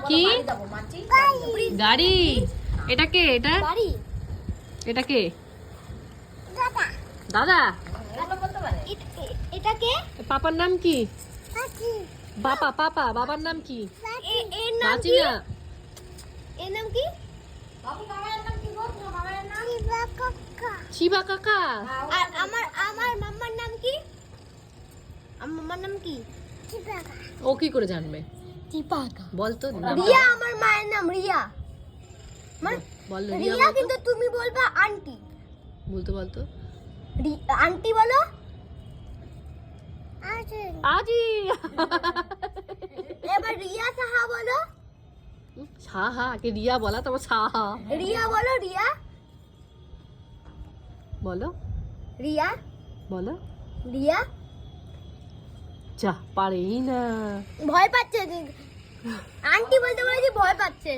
কি গাড়ি? এটা কে? এটা এটা কে? দাদা। এটা কে? পাপার নাম কি? বাবার নাম কি? এর নাম মাছি কি? না। এর নাম কি? শিবা কাকা। আর আমার মাম্মার নাম কি? আমার মাম্মার নাম কি? ও কি করে জানবে? টিপাকা। বলতো রিয়া আমার মায়ের নাম রিয়া। মানে বল রিয়া কিন্তু তুমি বলবা আন্টি। বলতো আন্টি বলো। আজি। এবার রিয়া সাহা বলো। সাহা কে? রিয়া বলা তারপর সাহা রিয়া বলো। রিয়া বলো রিয়া বলো। রিয়া যা পারেই না। ভয় পাচ্ছে। আন্টি বলতে বলেছি ভয় পাচ্ছে।